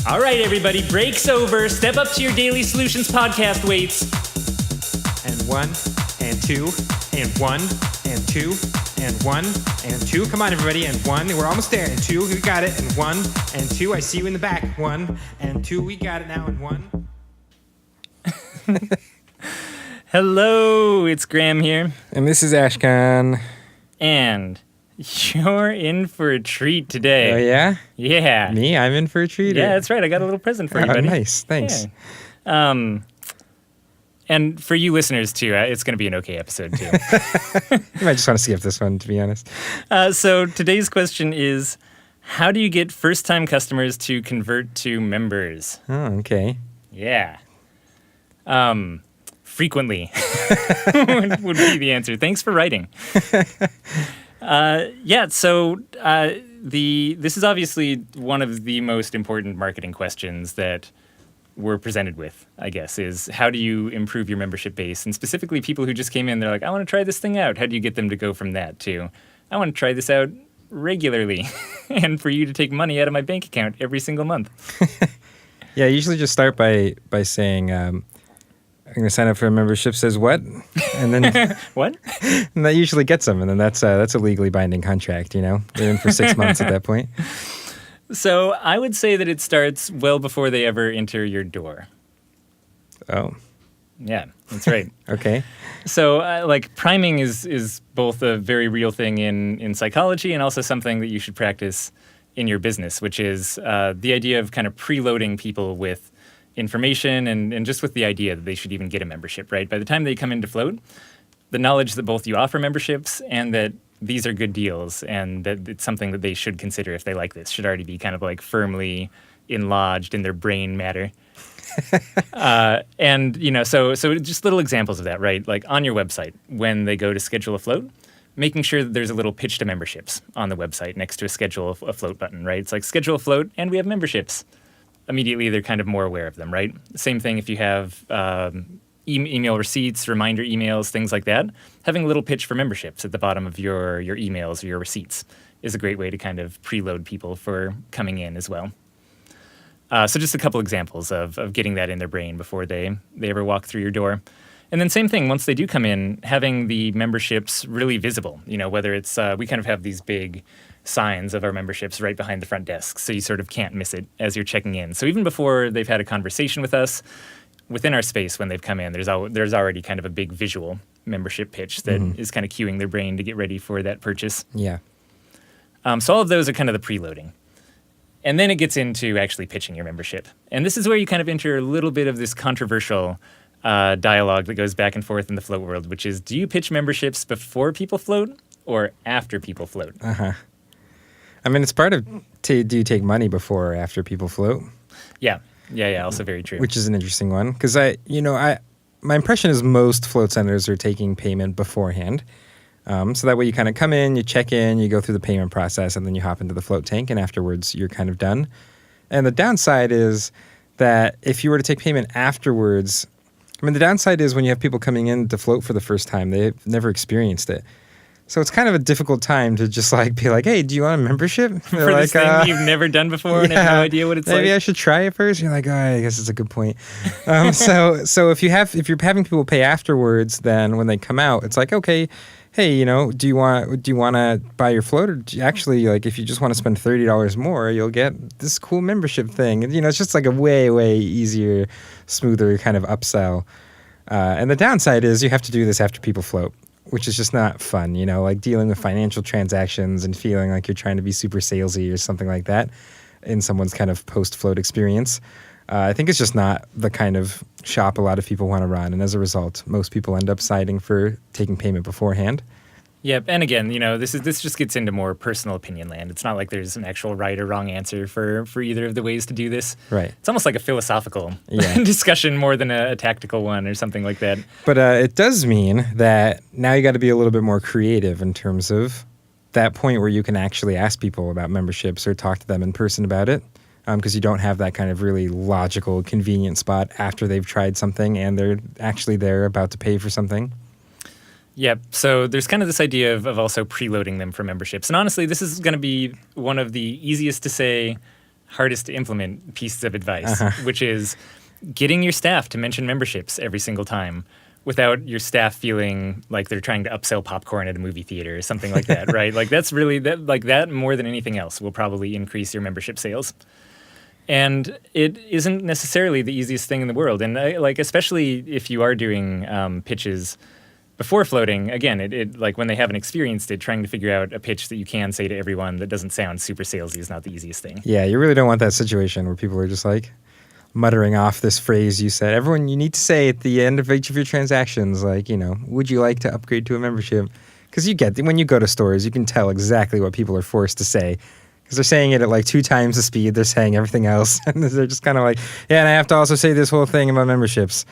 All right, everybody, break's over. Step up to your Daily Solutions podcast weights. And 1, and 2, and 1, and 2, and 1, and 2. Come on, everybody. And 1. We're almost there. And 2. We got it. And 1, and 2. I see you in the back. 1, and 2. We got it now. And 1. Hello, it's Graham here. And this is Ashkan. And you're in for a treat today. Oh, yeah? Yeah. Me? I'm in for a treat? Yeah, that's right. I got a little present for you, buddy. Nice. Thanks. Yeah. And for you listeners, too, it's going to be an okay episode, too. You might just want to skip this one, to be honest. So today's question is, how do you get first-time customers to convert to members? Oh, okay. Yeah. Frequently would be the answer. Thanks for writing. This is obviously one of the most important marketing questions that we're presented with, I guess, is how do you improve your membership base? And specifically people who just came in, they're like, I want to try this thing out. How do you get them to go from that to, I want to try this out regularly and for you to take money out of my bank account every single month? Yeah, I usually just start by saying, I'm going to sign up for a membership, says what? And then What? And that usually gets them. And then that's a legally binding contract, you know? They're in for 6 months at that point. So I would say that it starts well before they ever enter your door. Oh. Yeah, that's right. Okay. So priming is both a very real thing in psychology and also something that you should practice in your business, which is the idea of kind of preloading people with information and just with the idea that they should even get a membership, right? By the time they come into Float, the knowledge that both you offer memberships and that these are good deals and that it's something that they should consider if they like this should already be kind of like firmly enlodged in their brain matter. And, you know, so just little examples of that, right? Like on your website, when they go to schedule a float, making sure that there's a little pitch to memberships on the website next to a schedule a float button, right? It's like schedule a float and we have memberships. Immediately, they're kind of more aware of them, right? Same thing if you have email receipts, reminder emails, things like that. Having a little pitch for memberships at the bottom of your emails or your receipts is a great way to kind of preload people for coming in as well. So just a couple examples of getting that in their brain before they ever walk through your door. And then same thing, once they do come in, having the memberships really visible. You know, whether it's, we kind of have these big signs of our memberships right behind the front desk, so you sort of can't miss it as you're checking in. So even before they've had a conversation with us, within our space when they've come in, there's already kind of a big visual membership pitch that is kind of cueing their brain to get ready for that purchase. Yeah. So all of those are kind of the preloading. And then it gets into actually pitching your membership. And this is where you kind of enter a little bit of this controversial dialogue that goes back and forth in the Float world, which is, do you pitch memberships before people float or after people float? Uh-huh. I mean, it's part of, do you take money before or after people float? Yeah, also very true. Which is an interesting one, because my impression is most float centers are taking payment beforehand. So that way you kind of come in, you check in, you go through the payment process, and then you hop into the float tank, and afterwards you're kind of done. And the downside is that if you were to take payment afterwards, I mean, the downside is when you have people coming in to float for the first time, they've never experienced it. So it's kind of a difficult time to just be like, hey, do you want a membership? For this thing you've never done before and have no idea what it's like? Maybe I should try it first. You're like, oh, I guess it's a good point. So if you're having people pay afterwards, then when they come out, it's like, okay, hey, do you want to buy your float? Or actually, if you just want to spend $30 more, you'll get this cool membership thing. And, it's just like a way, way easier, smoother kind of upsell. And the downside is you have to do this after people float, which is just not fun, dealing with financial transactions and feeling like you're trying to be super salesy or something like that in someone's kind of post-float experience. I think it's just not the kind of shop a lot of people want to run. And as a result, most people end up siding for taking payment beforehand. Yep. And again, this just gets into more personal opinion land. It's not like there's an actual right or wrong answer for either of the ways to do this. Right. It's almost like a philosophical discussion more than a tactical one or something like that. But it does mean that now you got to be a little bit more creative in terms of that point where you can actually ask people about memberships or talk to them in person about it. Because you don't have that kind of really logical, convenient spot after they've tried something and they're about to pay for something. Yep. So there's kind of this idea of also preloading them for memberships. And honestly, this is going to be one of the easiest to say, hardest to implement pieces of advice, which is getting your staff to mention memberships every single time without your staff feeling like they're trying to upsell popcorn at a movie theater or something like that, right? Like that's really that more than anything else will probably increase your membership sales. And it isn't necessarily the easiest thing in the world. And especially if you are doing pitches before floating, again, it like when they haven't experienced it, trying to figure out a pitch that you can say to everyone that doesn't sound super salesy is not the easiest thing. Yeah, you really don't want that situation where people are just like muttering off this phrase you said. Everyone, you need to say at the end of each of your transactions, like, would you like to upgrade to a membership? Because when you go to stores, you can tell exactly what people are forced to say. Because they're saying it at like 2 times the speed they're saying everything else. And they're just kind of like, yeah, and I have to also say this whole thing about memberships.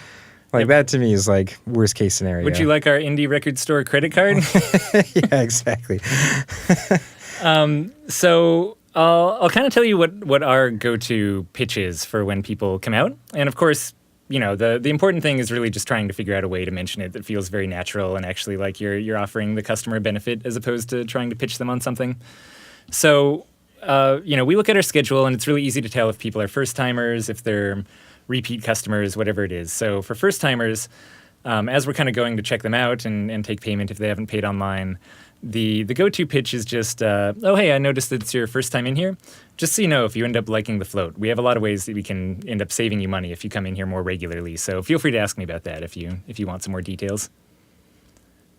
Like, that to me is like worst case scenario. Would you like our indie record store credit card? Yeah, exactly. So I'll kind of tell you what our go-to pitch is for when people come out. And of course, the important thing is really just trying to figure out a way to mention it that feels very natural and actually like you're offering the customer a benefit as opposed to trying to pitch them on something. So, we look at our schedule and it's really easy to tell if people are first-timers, if they're repeat customers, whatever it is. So for first-timers, as we're kind of going to check them out and take payment if they haven't paid online, the go-to pitch is just, oh, hey, I noticed that it's your first time in here. Just so you know, if you end up liking the float, we have a lot of ways that we can end up saving you money if you come in here more regularly. So feel free to ask me about that if you want some more details.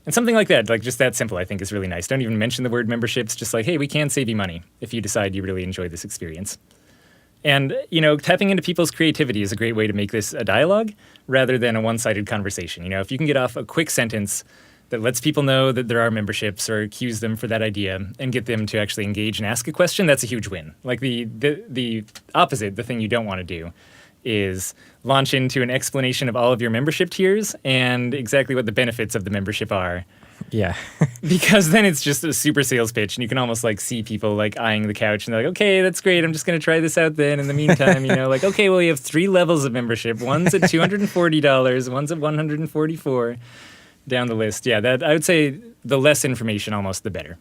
And something like that, like just that simple, I think is really nice. Don't even mention the word memberships. Just like, hey, we can save you money if you decide you really enjoy this experience. And, tapping into people's creativity is a great way to make this a dialogue rather than a one-sided conversation. If you can get off a quick sentence that lets people know that there are memberships or cues them for that idea and get them to actually engage and ask a question, that's a huge win. Like the opposite, the thing you don't want to do, is launch into an explanation of all of your membership tiers and exactly what the benefits of the membership are. Yeah. Because then it's just a super sales pitch and you can almost like see people like eyeing the couch and they're like, okay, that's great. I'm just going to try this out then. In the meantime, like, okay, well, you have 3 levels of membership. One's at $240. One's at $144 down the list. Yeah, that I would say the less information almost the better.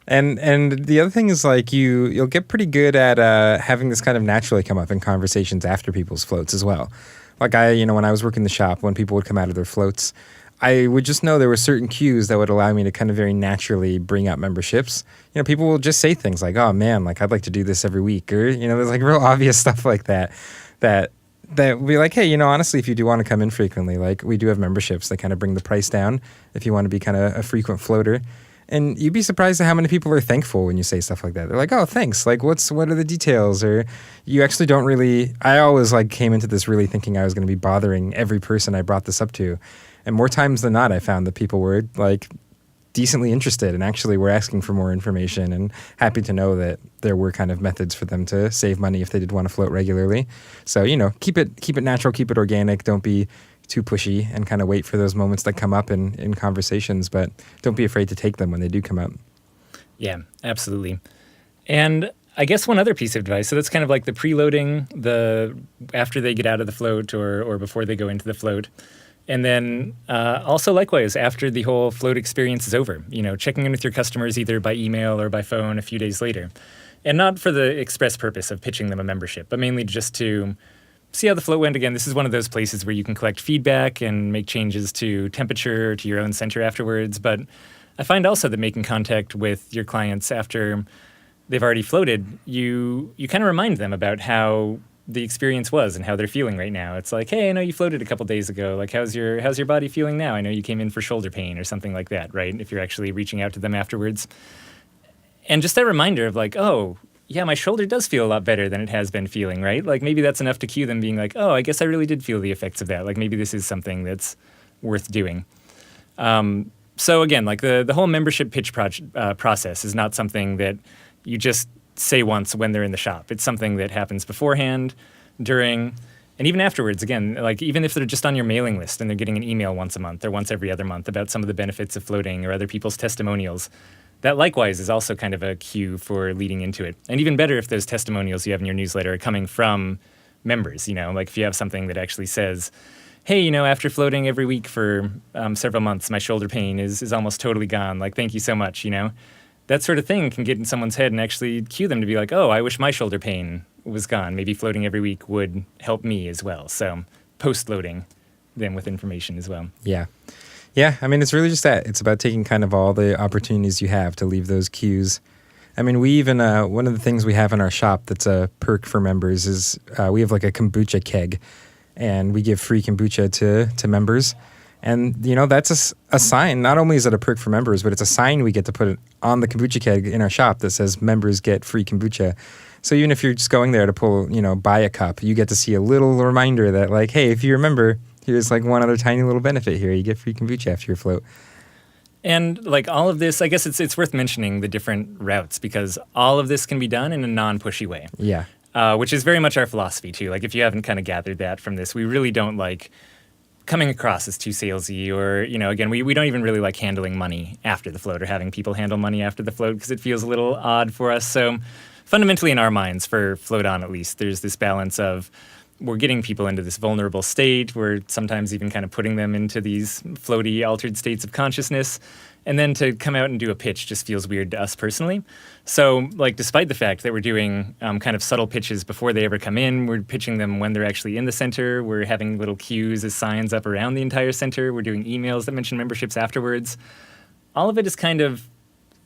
And the other thing is like you'll get pretty good at having this kind of naturally come up in conversations after people's floats as well. Like when I was working the shop, when people would come out of their floats, I would just know there were certain cues that would allow me to kind of very naturally bring up memberships. People will just say things like, oh man, like I'd like to do this every week. Or, there's like real obvious stuff like that would be like, hey, honestly, if you do want to come in frequently, like we do have memberships that kind of bring the price down if you want to be kind of a frequent floater. And you'd be surprised at how many people are thankful when you say stuff like that. They're like, oh, thanks. Like, what are the details? Or you actually don't really, I always like came into this really thinking I was going to be bothering every person I brought this up to. And more times than not, I found that people were like decently interested and actually were asking for more information and happy to know that there were kind of methods for them to save money if they did want to float regularly. So, keep it natural, keep it organic. Don't be too pushy and kind of wait for those moments that come up in conversations, but don't be afraid to take them when they do come up. Yeah, absolutely. And I guess one other piece of advice, so that's kind of like the preloading, after they get out of the float or before they go into the float. And then also likewise, after the whole float experience is over, checking in with your customers either by email or by phone a few days later. And not for the express purpose of pitching them a membership, but mainly just to see how the float went. Again, this is one of those places where you can collect feedback and make changes to temperature, to your own center afterwards. But I find also that making contact with your clients after they've already floated, you kind of remind them about how the experience was and how they're feeling right now. It's like, hey, I know you floated a couple days ago. Like, how's your body feeling now? I know you came in for shoulder pain or something like that, right? If you're actually reaching out to them afterwards. And just that reminder of like, oh, yeah, my shoulder does feel a lot better than it has been feeling, right? Like maybe that's enough to cue them being like, oh, I guess I really did feel the effects of that. Like maybe this is something that's worth doing. So again, like the whole membership pitch process is not something that you just say once when they're in the shop. It's something that happens beforehand, during, and even afterwards. Again, like even if they're just on your mailing list and they're getting an email once a month or once every other month about some of the benefits of floating or other people's testimonials, that likewise is also kind of a cue for leading into it. And even better if those testimonials you have in your newsletter are coming from members, like if you have something that actually says, hey, after floating every week for several months, my shoulder pain is almost totally gone. Like, thank you so much, that sort of thing can get in someone's head and actually cue them to be like, oh, I wish my shoulder pain was gone. Maybe floating every week would help me as well. So post-loading them with information as well. Yeah. Yeah, I mean, it's really just that. It's about taking kind of all the opportunities you have to leave those cues. I mean, we even, one of the things we have in our shop that's a perk for members is we have like a kombucha keg, and we give free kombucha to members. And, you know, that's a sign. Not only is it a perk for members, but it's a sign we get to put it on the kombucha keg in our shop that says members get free kombucha. So even if you're just going there to buy a cup, you get to see a little reminder that like, hey, if you remember, here's like one other tiny little benefit here. You get free kombucha after your float. And like all of this, I guess it's worth mentioning the different routes because all of this can be done in a non-pushy way. Yeah. Which is very much our philosophy too. Like if you haven't kind of gathered that from this, we really don't like coming across as too salesy or, again, we don't even really like handling money after the float or having people handle money after the float because it feels a little odd for us. So fundamentally in our minds, for Float On at least, there's this balance of we're getting people into this vulnerable state. We're sometimes even kind of putting them into these floaty, altered states of consciousness. And then to come out and do a pitch just feels weird to us personally. So, like, despite the fact that we're doing kind of subtle pitches before they ever come in, we're pitching them when they're actually in the center. We're having little cues as signs up around the entire center. We're doing emails that mention memberships afterwards. All of it is kind of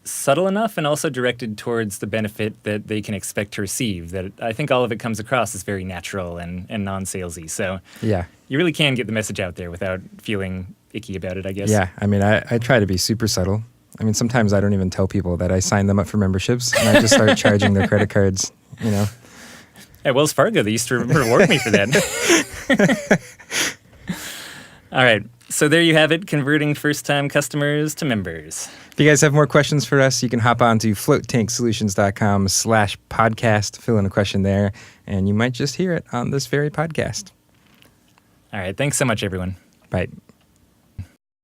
subtle enough and also directed towards the benefit that they can expect to receive that I think all of it comes across as very natural and non-salesy. So yeah, you really can get the message out there without feeling icky about it, I guess. Yeah, I mean, I try to be super subtle. I mean, sometimes I don't even tell people that I signed them up for memberships, and I just start charging their credit cards, At Wells Fargo, they used to reward me for that. All right, so there you have it, converting first-time customers to members. If you guys have more questions for us, you can hop on to floattanksolutions.com/podcast, fill in a question there, and you might just hear it on this very podcast. All right, thanks so much, everyone. Bye.